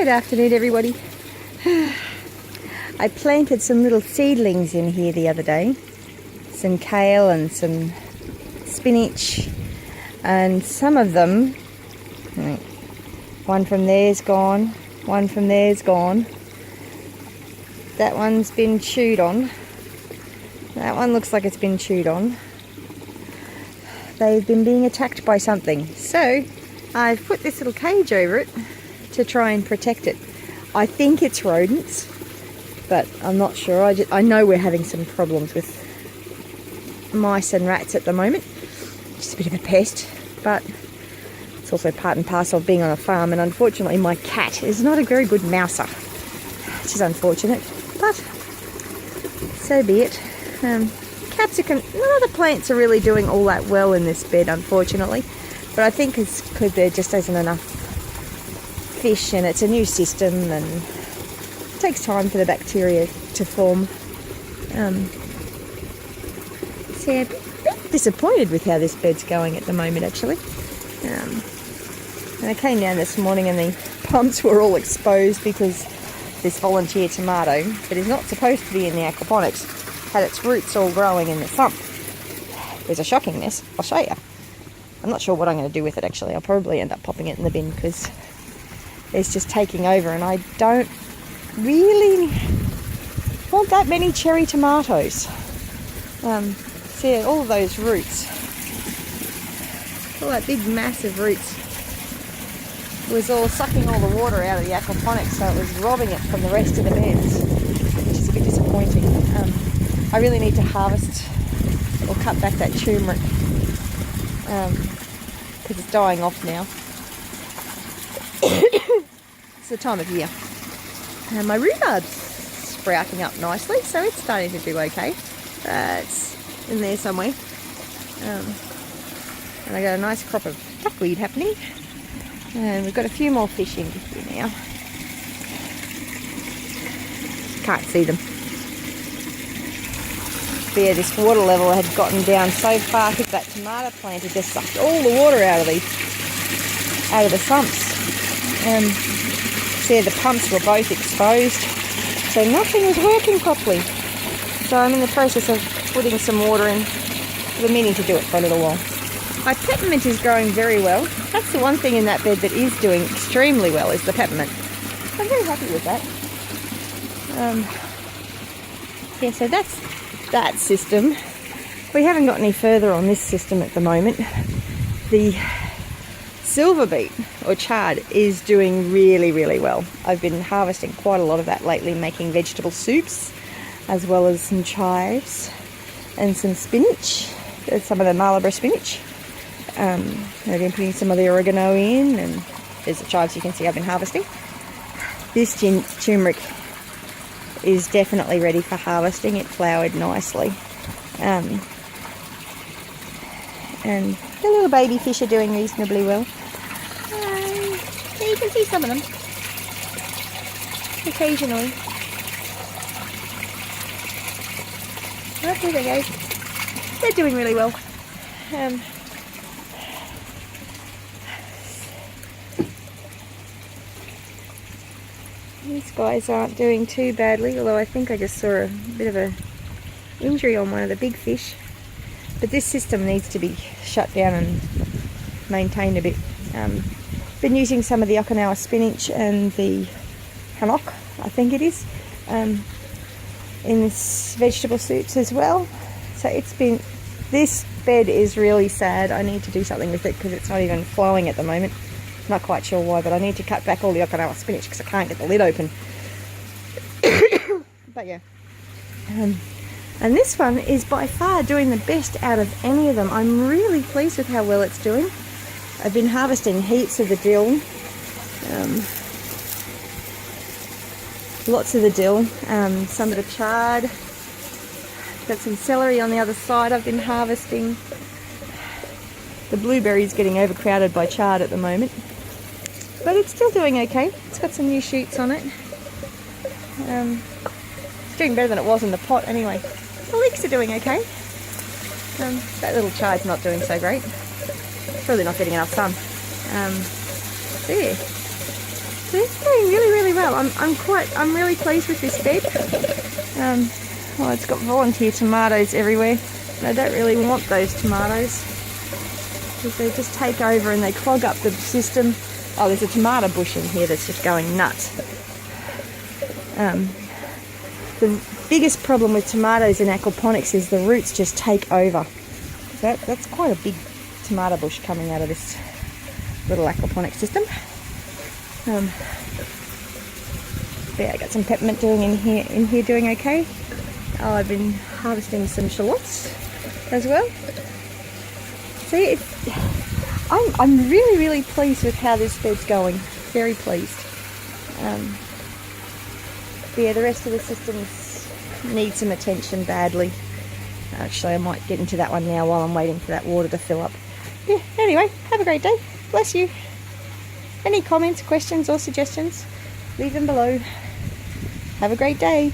Good afternoon, everybody. I planted some little seedlings in here the other day. Some kale and some spinach. And some of them, one from there's gone, one from there's gone. That one's been chewed on. That one looks like it's been chewed on. They've been being attacked by something. So I've put this little cage over it to try and protect it. I think it's rodents, but I'm not sure. I know we're having some problems with mice and rats at the moment. Just a bit of a pest, but it's also part and parcel of being on a farm, and unfortunately my cat is not a very good mouser, which is unfortunate, but so be it. Cats are none of the plants are really doing all that well in this bed, unfortunately, but I think it's because there just isn't enough fish and it's a new system and it takes time for the bacteria to form. So yeah, a bit disappointed with how this bed's going at the moment, actually. And I came down this morning and the pumps were all exposed because this volunteer tomato that is not supposed to be in the aquaponics had its roots all growing in the sump. It was a shocking mess. I'll show you. I'm not sure what I'm going to do with it, actually. I'll probably end up popping it in the bin because it's just taking over, and I don't really want that many cherry tomatoes. See, all of those roots, all that big massive roots, was all sucking all the water out of the aquaponics, so it was robbing it from the rest of the beds, which is a bit disappointing. I really need to harvest or cut back that turmeric because it's dying off now. It's the time of year. And my rhubarb's sprouting up nicely, so it's starting to do okay. It's in there somewhere. And I got a nice crop of duckweed happening. And we've got a few more fish in here now. Can't see them. But yeah, this water level had gotten down so far because that tomato plant had just sucked all the water out of the sumps. So yeah, the pumps were both exposed, so nothing was working properly. So I'm in the process of putting some water in. I've been meaning to do it for a little while. My peppermint is growing very well. That's the one thing in that bed that is doing extremely well, is the peppermint. I'm very happy with that. Yeah, so that's that system. We haven't got any further on this system at the moment. The silver beet or chard is doing really, really well. I've been harvesting quite a lot of that lately, making vegetable soups, as well as some chives and some spinach, some of the Malabar spinach. I've been putting some of the oregano in, and there's the chives you can see I've been harvesting. This turmeric is definitely ready for harvesting. It flowered nicely. And the little baby fish are doing reasonably well. You can see some of them occasionally. Oh, there they go. They're doing really well. These guys aren't doing too badly, although I think I just saw a bit of a injury on one of the big fish. But this system needs to be shut down and maintained a bit. Been using some of the Okinawa spinach and the hanok, I think it is, in this vegetable soups as well. So this bed is really sad. I need to do something with it because it's not even flowing at the moment. Not quite sure why, but I need to cut back all the Okinawa spinach because I can't get the lid open. But yeah. And this one is by far doing the best out of any of them. I'm really pleased with how well it's doing. I've been harvesting heaps of the dill. Lots of the dill. Some of the chard. Got some celery on the other side I've been harvesting. The blueberry's getting overcrowded by chard at the moment. But it's still doing okay. It's got some new shoots on it. It's doing better than it was in the pot anyway. The leeks are doing okay. That little chard's not doing so great. It's really not getting enough sun. So yeah. So it's doing really, really well. I'm really pleased with this bed. Well, it's got volunteer tomatoes everywhere. And I don't really want those tomatoes because they just take over and they clog up the system. Oh, there's a tomato bush in here that's just going nuts. The biggest problem with tomatoes in aquaponics is the roots just take over. That's quite a big tomato bush coming out of this little aquaponic system. Yeah, I got some peppermint doing in here doing okay. Oh, I've been harvesting some shallots as well. See, I'm really pleased with how this bed's going. Very pleased. Yeah, the rest of the systems need some attention badly. Actually, I might get into that one now while I'm waiting for that water to fill up. Yeah, anyway, have a great day. Bless you. Any comments, questions or suggestions, leave them below. Have a great day.